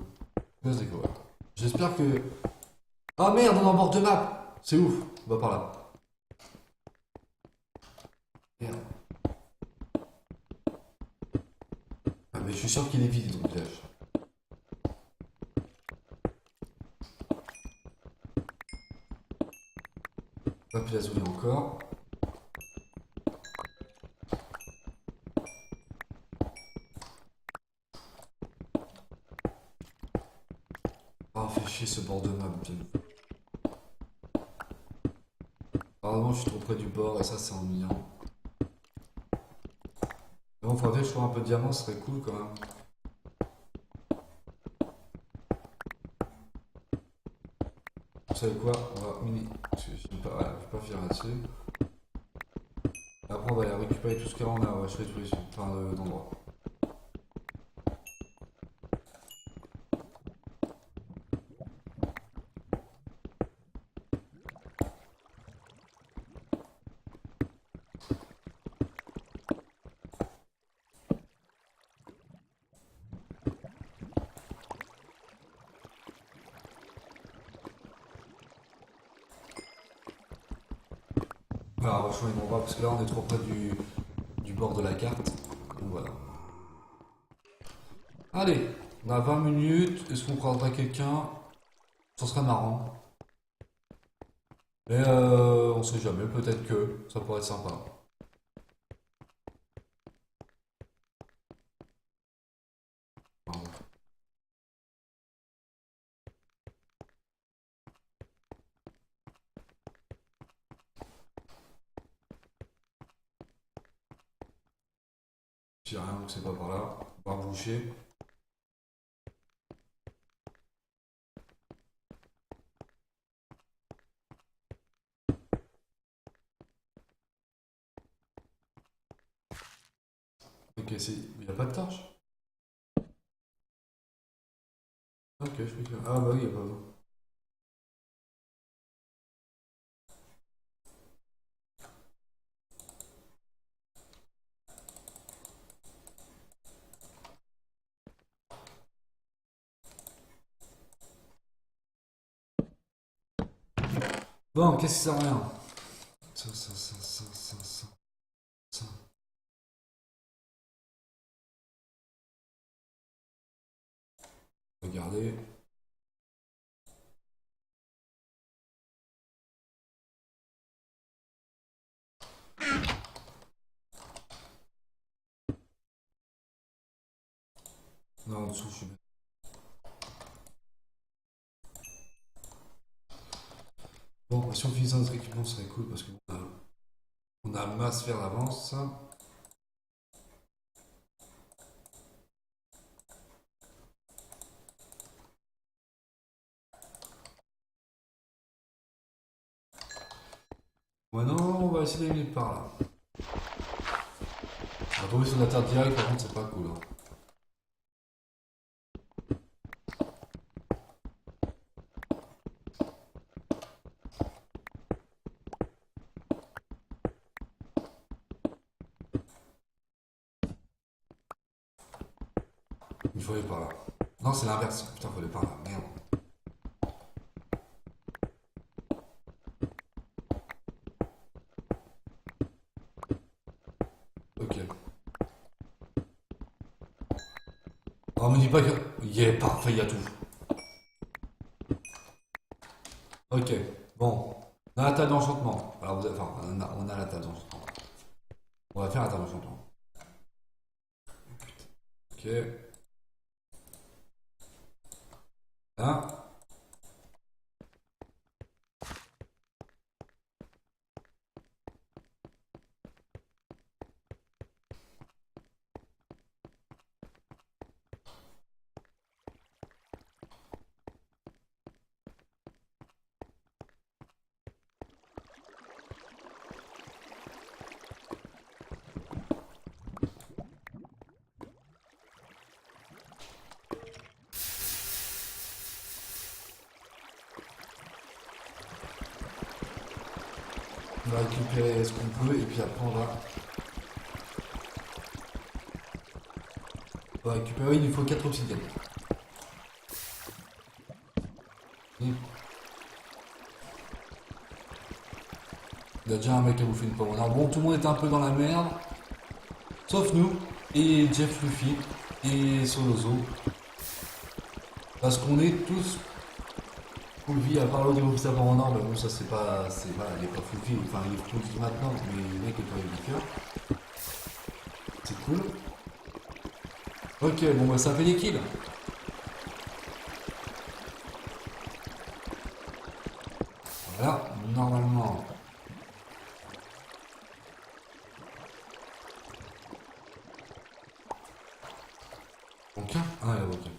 Je vais découvrir. J'espère que. Ah merde, on est en bord de map! C'est ouf, on va par là. Merde. Ah, mais je suis sûr qu'il est vide ton village. Pas puis la zone encore. Ah, fait chier ce bord de map. Apparemment, je suis trop près du bord et ça, c'est ennuyant. Bon, faudrait que je trouve un peu de diamant, ce serait cool quand même. Vous savez quoi? On va miner. Parce que je ne vais pas finir là-dessus. Après, on va aller récupérer tout ce qu'il y a en a. Ouais, je fais tous les plein d'endroits. Alors, on va changer d'endroit parce que là, on est trop près du bord de la carte. Donc voilà. Allez, on a 20 minutes. Est-ce qu'on prendra quelqu'un? Ça serait marrant. Mais on sait jamais, peut-être que ça pourrait être sympa. Enfin, j'ai rien, donc c'est pas par là. On va boucher. Ok, c'est. Il n'y a pas de torche? Ok, je fais que. Ah bah oui, il n'y a pas besoin. Bon, qu'est-ce que ça sert à rien? Ça. Regardez. Non, en dessous, je suis. Bon, si on finissait notre équipement, ce serait cool parce on a masse faire d'avance. Maintenant, on va essayer d'aller par là. On va tomber sur la terre directe, par contre, c'est pas cool. Hein. Il faut aller par là. Non, c'est l'inverse. Putain, il faut aller par là. Merde. Ok. Oh, me dis pas que. Yeah, parfait, il y a tout. Ok. Bon. On a la table d'enchantement. Alors, enfin, on a la table d'enchantement. On va faire la table d'enchantement. Ok. Là. On va récupérer ce qu'on peut et puis après on va récupérer. Il nous faut 4 obsidiennes. Il y a déjà un mec qui a bouffé une pomme. Alors bon, tout le monde est un peu dans la merde. Sauf nous et Jeff Luffy et Solozo. Parce qu'on est tous full vie, à part l'autre niveau ça en or, mais bon, ça il est pas full vie, enfin il est full vie maintenant, mais le mec est pas avec du cœur. C'est cool. Ok, bon bah ça fait des kills. Voilà, normalement. Aucun? Ah, il y a aucun.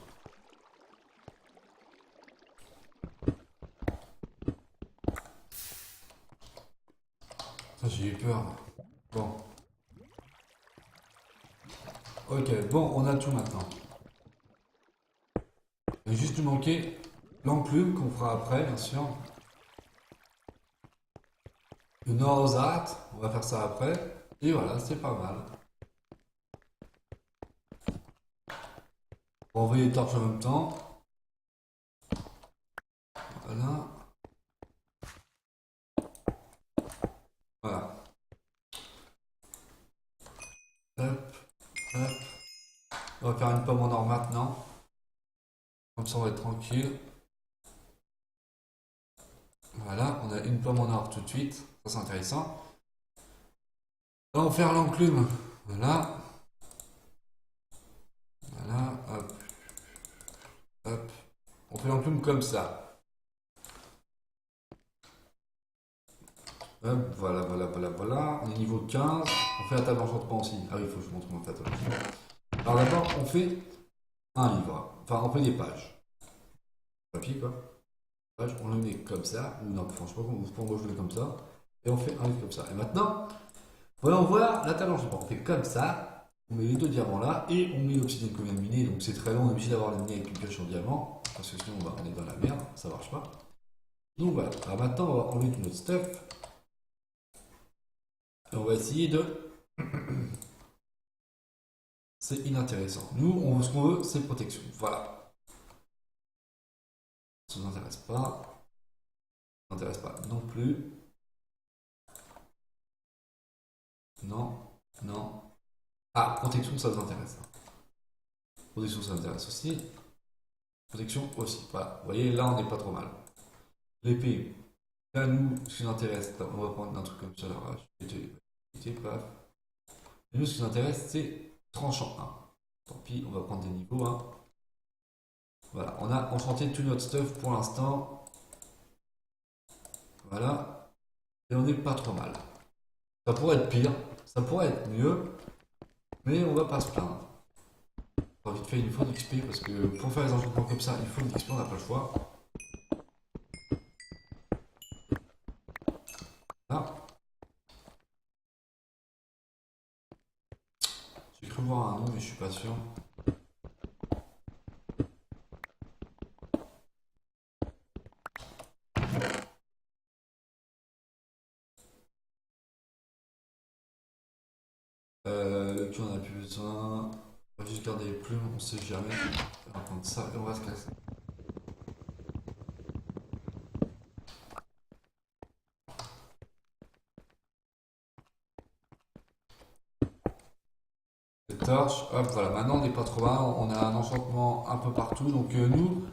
Ça, j'ai eu peur. Bon. Ok, bon, on a tout maintenant. Il va juste nous manquer l'enclume qu'on fera après, bien sûr. Le Norzat, on va faire ça après. Et voilà, c'est pas mal. On va envoyer les torches en même temps. Voilà. Voilà. Hop, hop. On va faire une pomme en or maintenant. Comme ça, on va être tranquille. Voilà, on a une pomme en or tout de suite. Ça, c'est intéressant. Là, on va faire l'enclume. Voilà. Voilà, hop, hop. On fait l'enclume comme ça. Hop, voilà, voilà, voilà, voilà. On est niveau 15. On fait la table d'enchantement aussi. Ah oui, il faut que je montre comment on fait la table d'enchantement. Alors d'abord, on fait un livre. Enfin, on fait des pages. Papier, quoi. Page, on le met comme ça. Ou non, franchement, moi je le mets comme ça. Et on fait un livre comme ça. Et maintenant, voyons voir la table d'enchantement. On fait comme ça. On met les deux diamants là. Et on met l'obsidienne qu'on vient de miner. Donc c'est très long. On est obligé d'avoir le miner avec une pioche en diamant. Parce que sinon, on est dans la merde. Ça marche pas. Donc voilà. Alors maintenant, on va enlever tout notre stuff. Et on va essayer de. C'est inintéressant. Nous, ce qu'on veut, c'est protection. Voilà. Ça ne nous intéresse pas. Ça ne nous intéresse pas non plus. Non. Non. Ah, protection, ça nous intéresse. Protection, ça nous intéresse aussi. Protection aussi. Voilà. Vous voyez, là, on n'est pas trop mal. L'épée. Là, nous, ce qui nous intéresse, on va prendre un truc comme ça. Là, paf. Et nous, ce qui nous intéresse, c'est tranchant 1. Tant pis, on va prendre des niveaux 1. Voilà, on a enchanté tout notre stuff pour l'instant. Voilà. Et on n'est pas trop mal. Ça pourrait être pire, ça pourrait être mieux, mais on va pas se plaindre. J'ai envie de faire une fois d'XP parce que pour faire les enchantements comme ça, il faut de l'XP, on n'a pas le choix. Là. J'ai cru voir un nom, mais je suis pas sûr. Qui on a plus besoin. On va juste garder les plumes, on sait jamais. On va prendre ça et on va se casser. Les torches, hop, voilà. Maintenant on n'est pas trop mal, on a un enchantement un peu partout. Donc nous,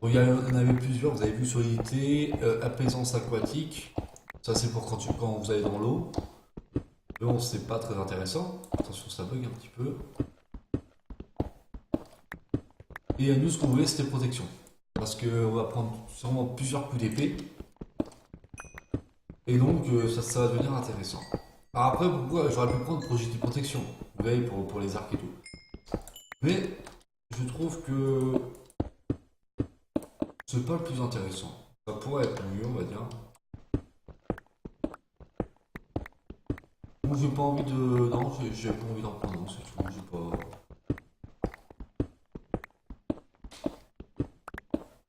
bon, il y en avait plusieurs, vous avez vu solidité, apaisance aquatique. Ça c'est pour quand vous allez dans l'eau. Mais bon, c'est pas très intéressant. Attention, ça bug un petit peu. Et nous, ce qu'on voulait, c'était protection. Parce qu'on va prendre sûrement plusieurs coups d'épée. Et donc, ça va devenir intéressant. Alors après, pourquoi j'aurais pu prendre protection. Vous voyez, pour les arcs et tout. Mais, je trouve que c'est pas le plus intéressant. Ça pourrait être mieux, on va dire. Bon, j'ai pas envie de. Non, j'ai pas envie d'en prendre, non, c'est tout. J'ai pas.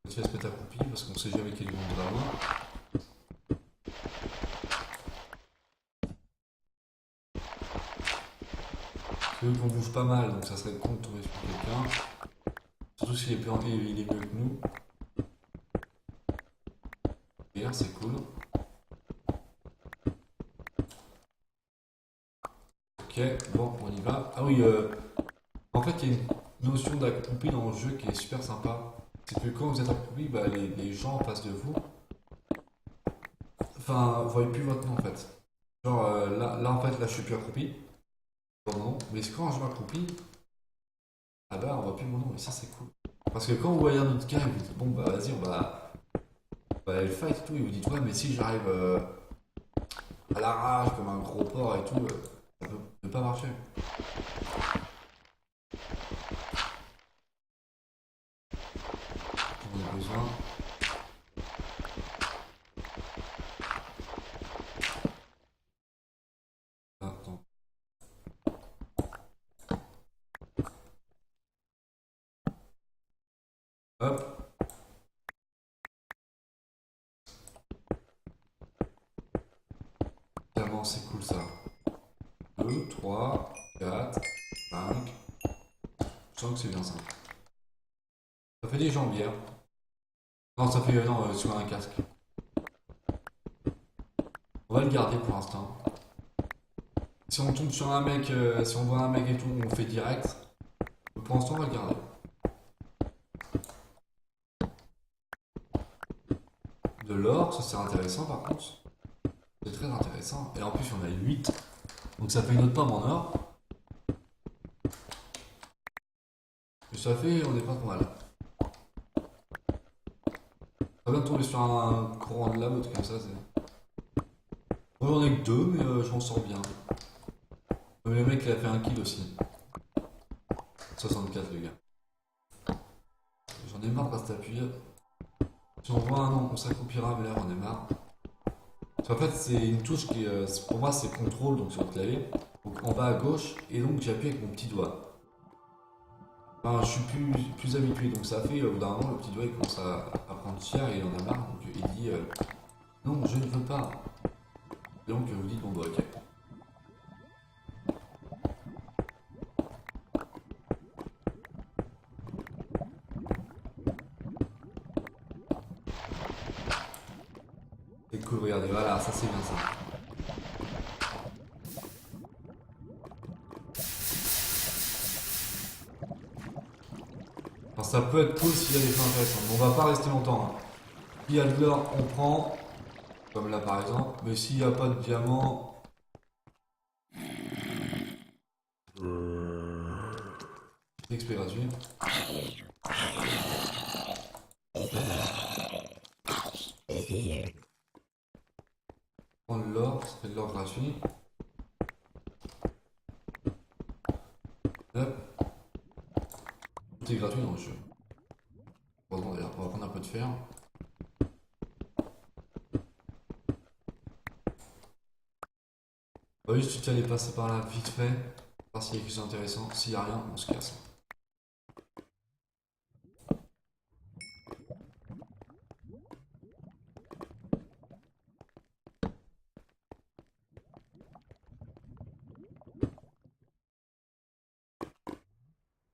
Tu vas se mettre accroupi parce qu'on sait jamais quel monde va avoir. C'est eux qu'on bouge pas mal, donc ça serait con de tomber sur quelqu'un. Surtout s'il est, il est mieux que nous. Hier, c'est cool. Ok, bon, on y va. Ah oui, en fait, il y a une notion d'accroupi dans le jeu qui est super sympa. C'est que quand vous êtes accroupi, bah, les gens en face de vous, enfin, vous voyez plus votre nom en fait. Genre là, en fait, là, je suis plus accroupi. Mon mais quand je m'accroupis, ah bah, on voit plus mon nom, et ça, c'est cool. Parce que quand vous voyez un autre gars, vous dites, bon, bah, vas-y, on va aller le fight et tout, et vous dites, ouais, mais si j'arrive à la rage, comme un gros porc et tout, ça peut ne pas marcher. On a besoin. Attends. Hop. Clairement, c'est cool ça. 2, 3, 4, 5. Je sens que c'est bien ça. Ça fait des jambières. Non, ça fait. Non, sur un casque. On va le garder pour l'instant. Si on tombe sur un mec, si on voit un mec et tout, on fait direct. Pour l'instant, on va le garder. De l'or, ça c'est intéressant par contre. C'est très intéressant. Et en plus, on a 8. Donc ça fait une autre pomme en or. Et ça fait, on est pas trop mal. On va bien tomber sur un courant de lave, ou comme ça. Moi j'en ai que deux, mais j'en sors bien. Le mec il a fait un kill aussi. 64 le gars. J'en ai marre de rester appuyé. Si on voit un nom, on s'accroupira, mais là j'en ai marre. Parce qu'en fait c'est une touche qui pour moi c'est contrôle, donc sur le clavier. Donc en bas à gauche, et donc j'appuie avec mon petit doigt. Enfin, je suis plus habitué, donc ça fait au bout d'un moment le petit doigt il commence à prendre cher et il en a marre, donc il dit non je ne veux pas. Et donc vous dites bon bah ok. C'est cool, regardez, voilà, ça c'est bien ça. Alors ça peut être cool s'il y a des choses intéressantes, mais on va pas rester longtemps. Hein. S'il y a de l'or, on prend, comme là par exemple, mais s'il n'y a pas de diamant, XP gratuit. Prendre l'or, ça fait de l'or gratuit. Hop. Tout est gratuit dans le jeu. Heureusement d'ailleurs, on va prendre un peu de fer. Bah juste tu allais passer par là vite fait, voir s'il y a quelque chose d'intéressant. S'il n'y a rien, on se casse.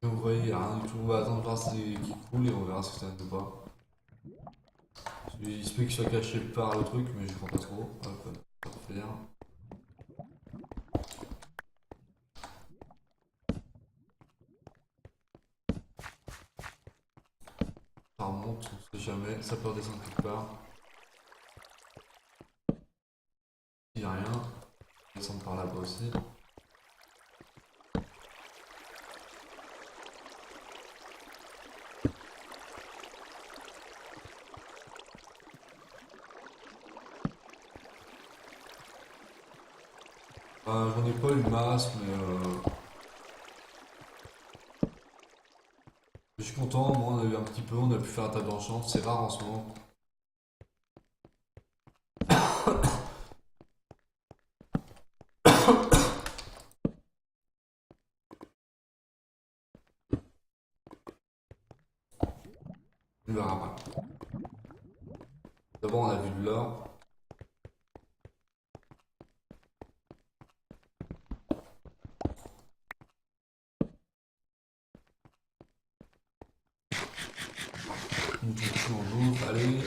Donc vous voyez, il n'y a rien du tout. On va attendre de voir ce qui coule et on verra si ça ne ou pas. Il se peut qu'il soit caché par le truc, mais je crois pas trop. Hop, hop, faire. Ça remonte, on sait jamais, ça peut redescendre quelque part. Il n'y a rien, descendre par là-bas aussi. J'en ai pas une masse, mais je suis content. Moi, on a eu un petit peu, on a pu faire la table d'enchant. C'est rare en ce moment. On verra après. D'abord, on a vu de l'or. Une touche en ouvre, allez.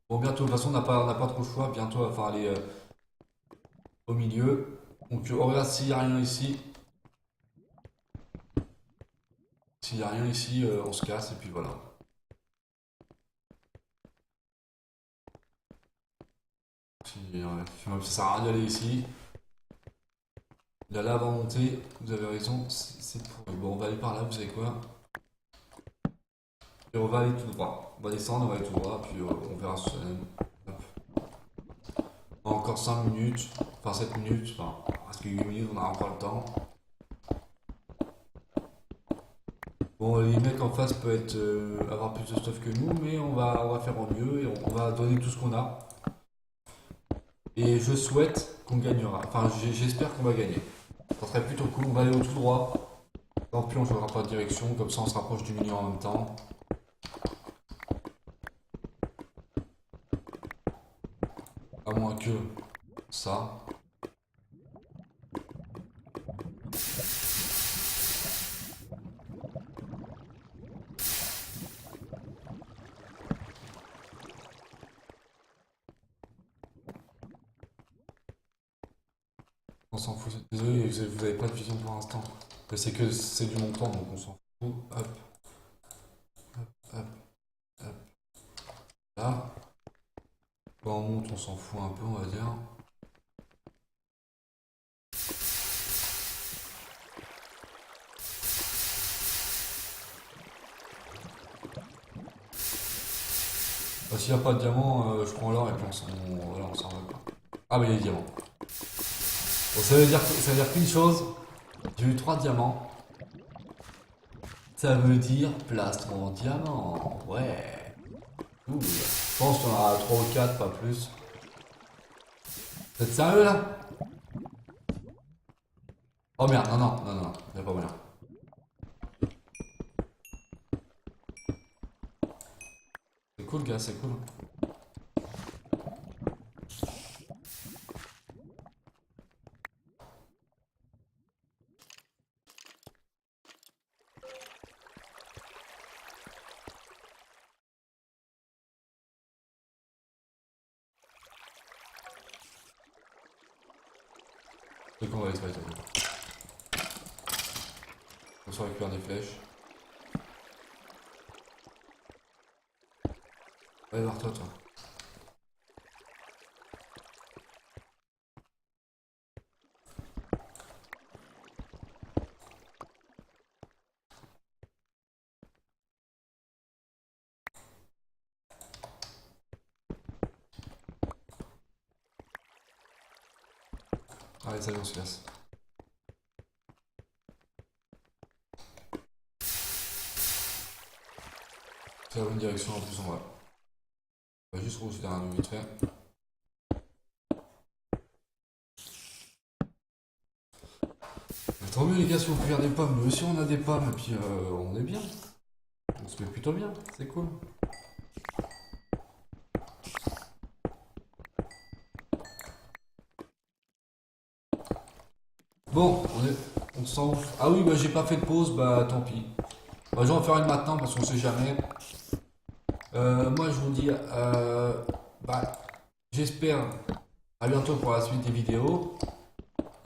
Bon, bientôt, de toute façon, on n'a pas trop le choix. Bientôt, il va falloir aller au milieu. Donc, on regarde s'il n'y a rien ici. S'il n'y a rien ici, on se casse et puis voilà. Ça sert à rien d'aller ici. La lave en montée, vous avez raison, c'est pourri. Bon, on va aller par là, vous savez quoi? Et on va aller tout droit. On va descendre, on va aller tout droit, puis on verra ce que ça donne. Hop. Encore 5 minutes, enfin 7 minutes, enfin, parce que 8 minutes, on a encore le temps. Bon, les mecs en face peuvent être, avoir plus de stuff que nous, mais on va faire au mieux et on va donner tout ce qu'on a. Et je souhaite qu'on gagnera. Enfin, j'espère qu'on va gagner. Ça serait plutôt cool, on va aller au tout droit. Tant pis, on ne changera pas de direction, comme ça on se rapproche du milieu en même temps. À moins que ça. On s'en fout. Désolé, vous avez pas de vision pour l'instant. Mais c'est que c'est du montant, donc on s'en fout. Hop, hop, hop, hop. Là. Quand on monte, on s'en fout un peu, on va dire. Bah, s'il n'y a pas de diamant, je prends l'or et puis voilà, on s'en va quoi. Ah, mais il y a des diamants. Bon, ça veut dire qu'une chose. J'ai eu 3 diamants. Ça veut dire plastron en diamant. Ouais. Cool. Je pense qu'on aura 3 ou 4, pas plus. Vous êtes sérieux là? Oh merde, non, non, non, non, y'a pas moyen. C'est cool, gars, c'est cool. C'est qu'on va être on se récupère des flèches. Allez voir toi, toi. Allez, ça y est, on se casse. C'est la bonne direction en plus en vrai. On va juste remonter derrière nous vite fait. Mais tant mieux les gars si on peut faire des pommes. Nous aussi on a des pommes et puis on est bien. On se met plutôt bien, c'est cool. Bon, on se sent ouf. Ah oui, bah j'ai pas fait de pause, bah tant pis. Bah, je vais en faire une maintenant parce qu'on sait jamais. Moi je vous dis, bah, j'espère à bientôt pour la suite des vidéos.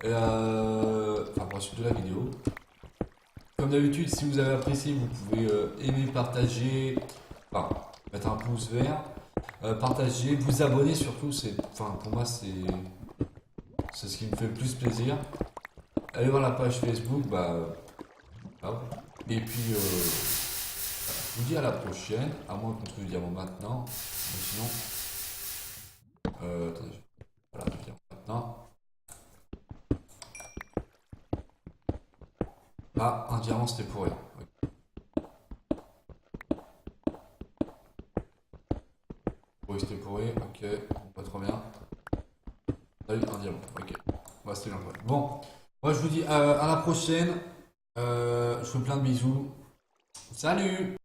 Enfin pour la suite de la vidéo. Comme d'habitude, si vous avez apprécié, vous pouvez aimer, partager, enfin mettre un pouce vert, partager, vous abonner surtout. Enfin pour moi c'est ce qui me fait le plus plaisir. Allez voir la page Facebook, bah, hop. Et puis je vous dis à la prochaine, à moins qu'on trouve le diamant maintenant. Mais sinon, attendez, voilà, le diamant maintenant. Ah, un diamant c'était pour rien. Oui, c'était pour rien, ok, pas trop bien. Ah oui, un diamant, ok. Bah, c'était bien. Bon, moi je vous dis à la prochaine. Je vous fais plein de bisous. Salut!